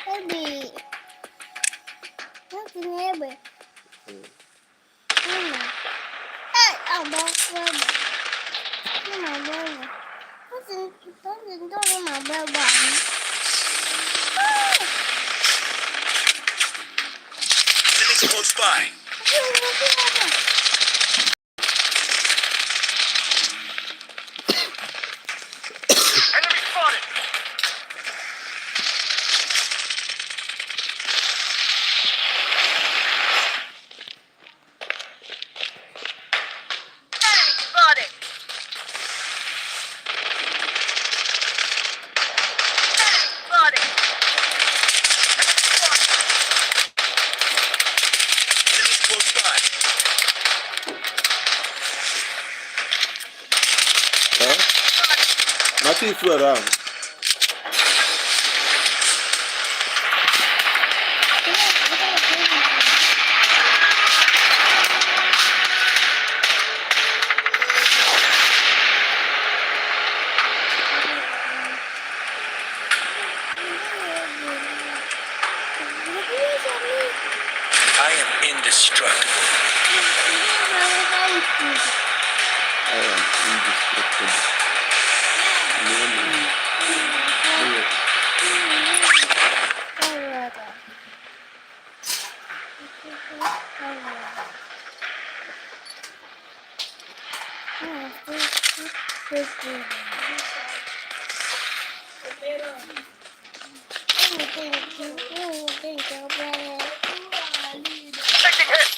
Baby. Nothing baby. Hey, I'm baby. My baby. Don't my baby. Enemies close by. Enemy spotted. Enemy spotted. Enemy spotted. Enemies close by. Nothing is around. I am indestructible. I am indestructible. Taking hit.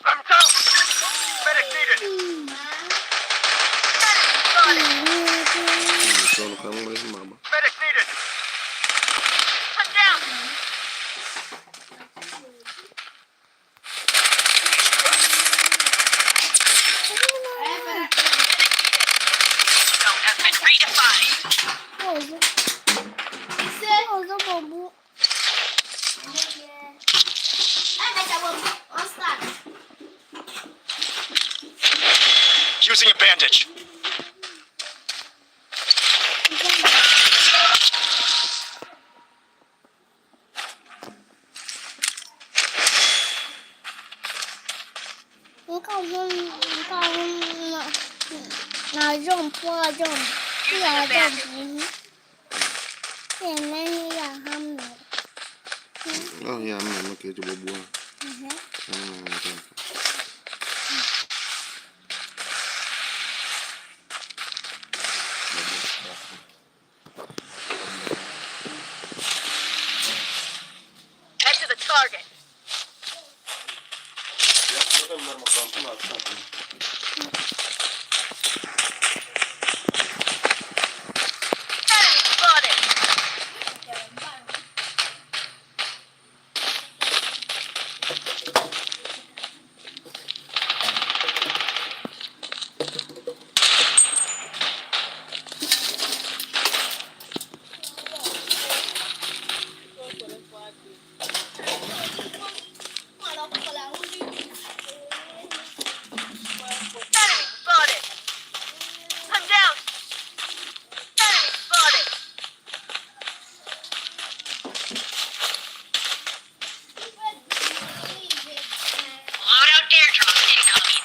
I'm down. Medic needed. Solo kamu lagi mama. Medic needed. I'm down. Zone has been redefined. Using a bandage. Oh ya, mama kayak coba buang. Head to the target. Enemy spotted. Enemy spotted. I'm down. Enemy spotted. Loadout airdrop incoming.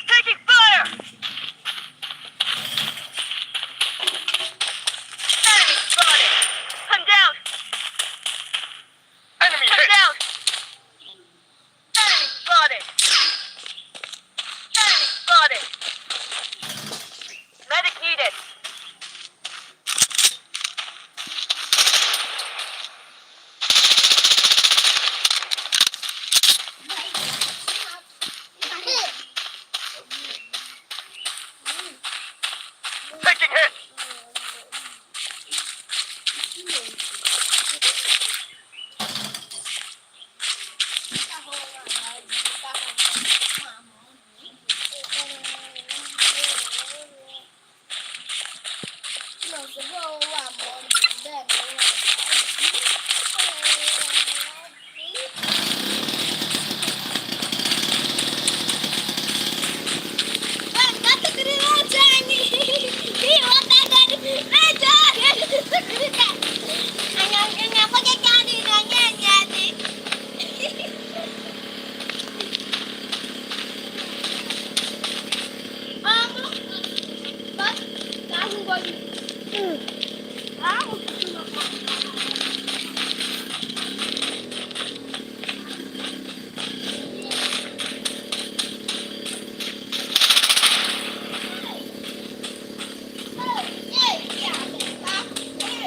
Taking fire! Enemy spotted! I'm down! Enemy hit! Down! Enemy spotted! Enemy spotted! Medic needed! Taking hit!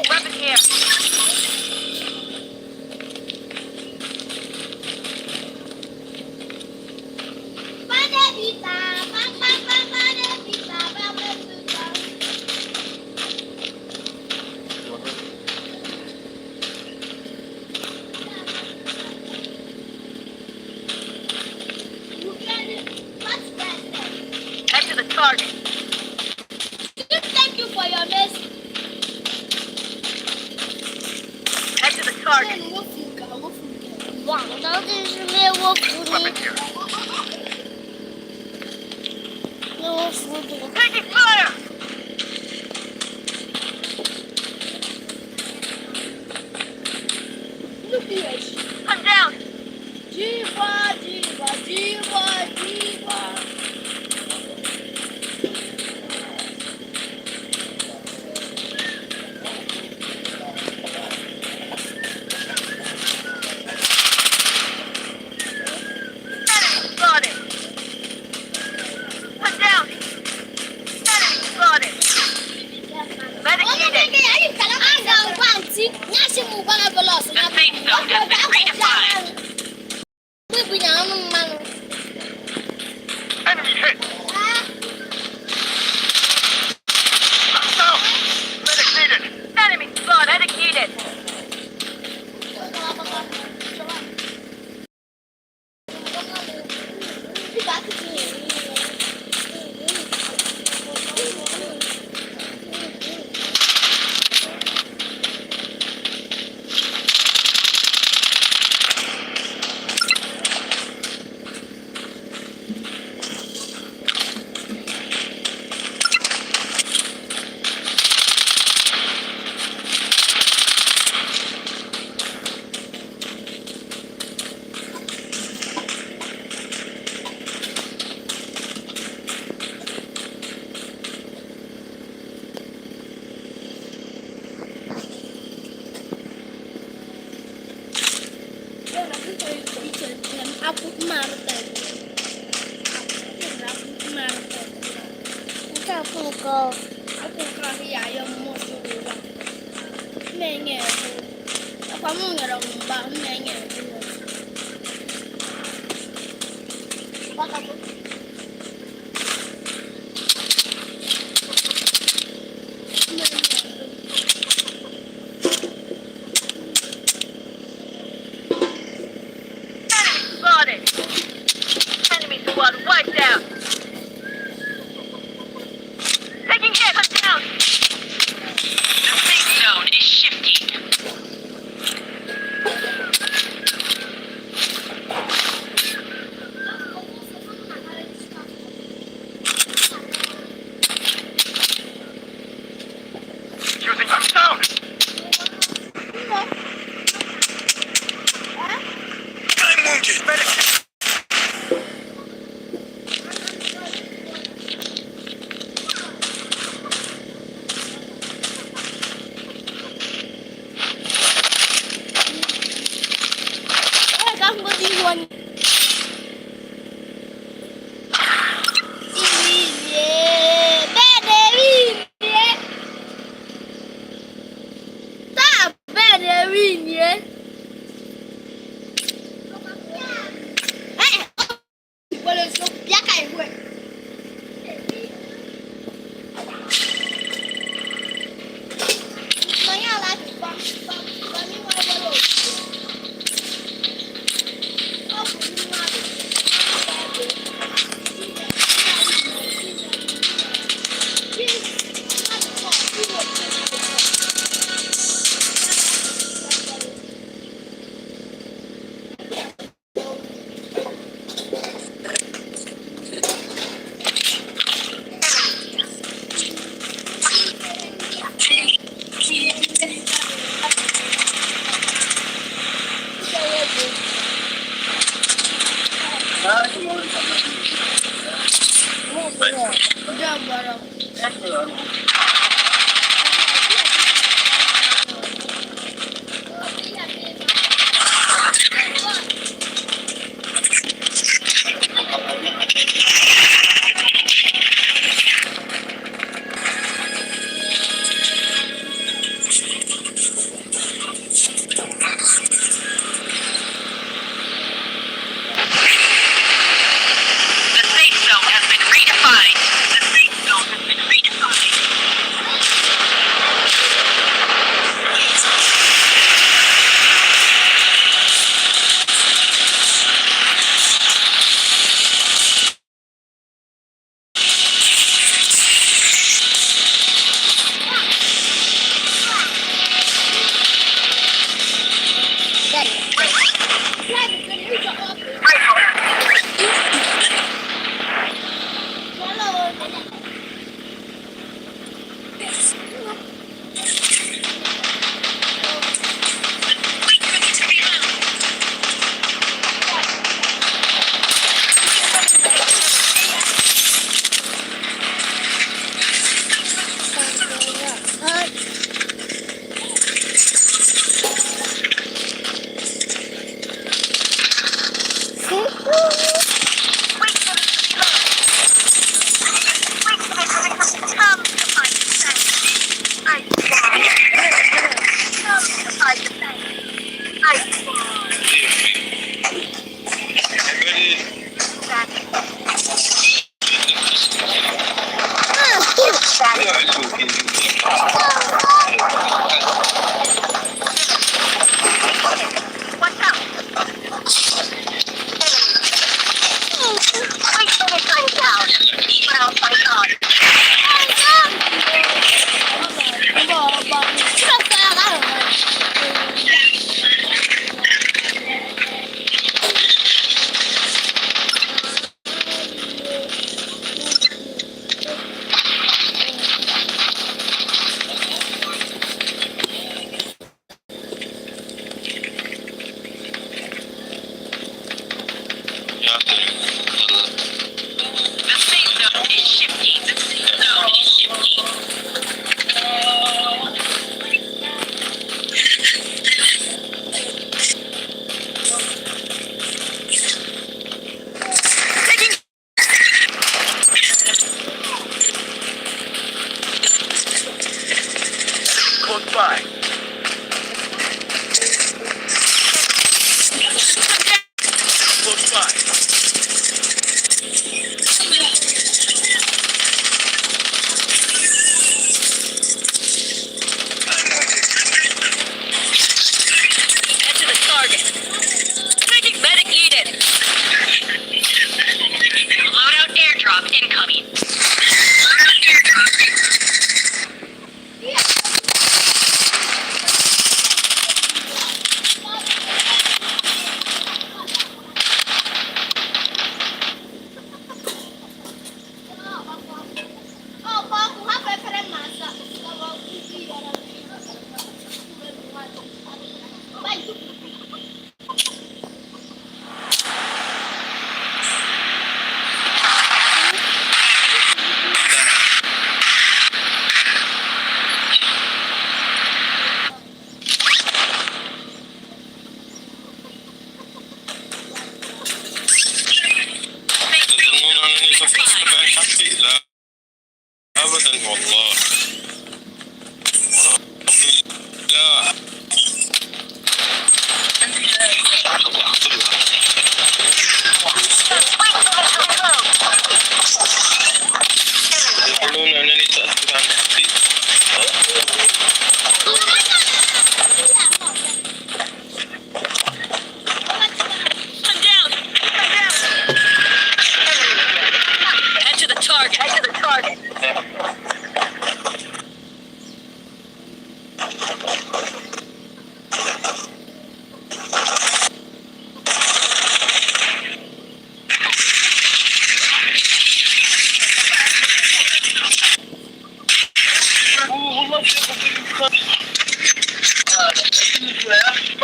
Weapon here! Head to the target! Thank you for your message. Head to the target! Wow, dat is meer Weapon woord. here! Heel Taking fire! I'm down! Diva, diva, diva, diva. Enemy spotted! I'm down! Enemy spotted! Medic needed! Enemy hit! Down! Medic needed! Enemy spot! Medic needed! Aku kemarin. Aku kau ya yang musuh dulu. Mengen. Apa mau ngerang mbak mengen. Apa kamu? Spotted! Enemy squad wiped out! Taking hit! I'm down! The safe zone is shifting. Using I'm down! วนอีเย่แม่เดวี่เย่ตาแม่เดวี่เย่เฮ้ยวันเลยซุปยาไก่เว้ยไม่เอาละฟังไม่ไหวเลยเอาคุณมา Udah barang. The safe zone has been redefined. The safe zone has been redefined.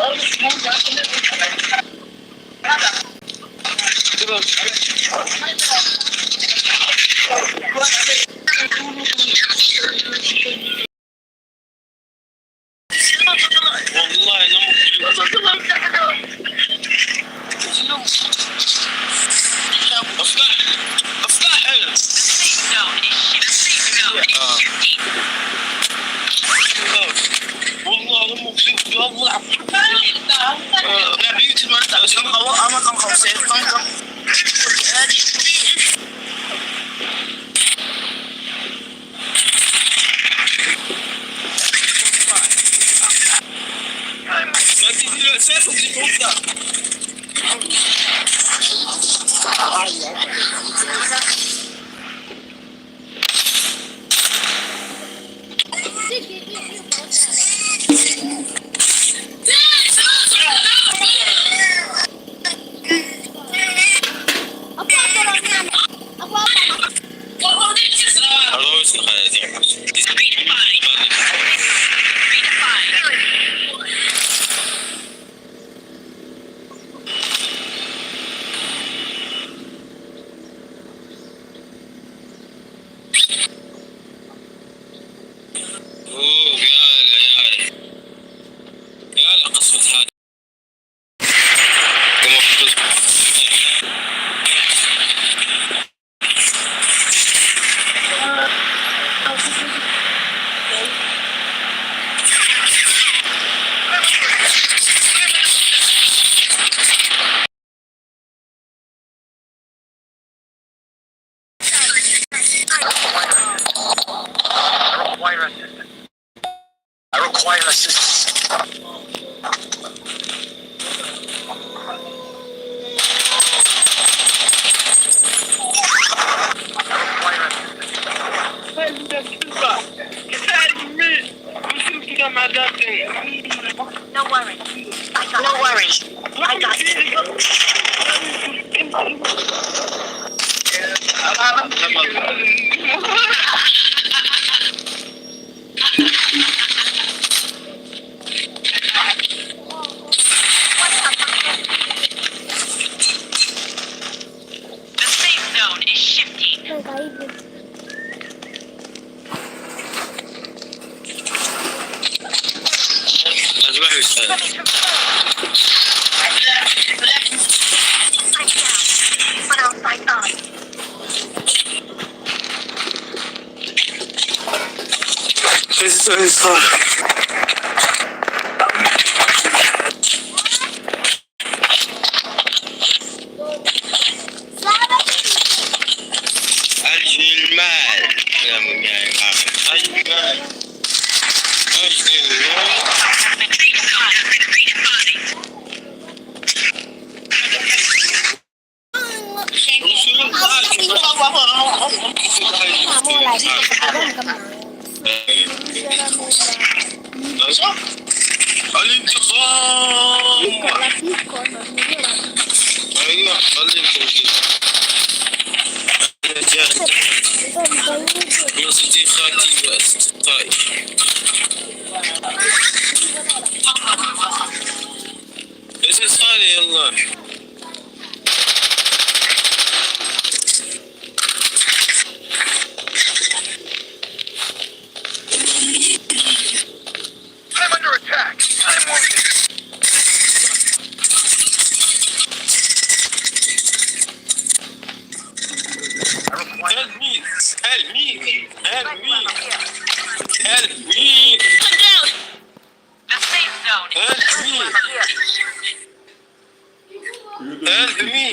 والله انا افتح The safe zone is shifting. والله انا مبسوط والله انا بيوتي ما انا كم خمسة كم ما تجي له اساس وتجي يا قصة هذا I require assistance. No worries. I got you. The safe zone is shifting. لازم احوي السالفة ايش صار أجني المال يا مجاي أجني المال أجني المال الانتقام ايوه الانتقام من صديقاتي واصدقائي ايش صار يلا I'm under attack. I'm wounded. help me help me help me help me I'm down. The safe zone is help me help me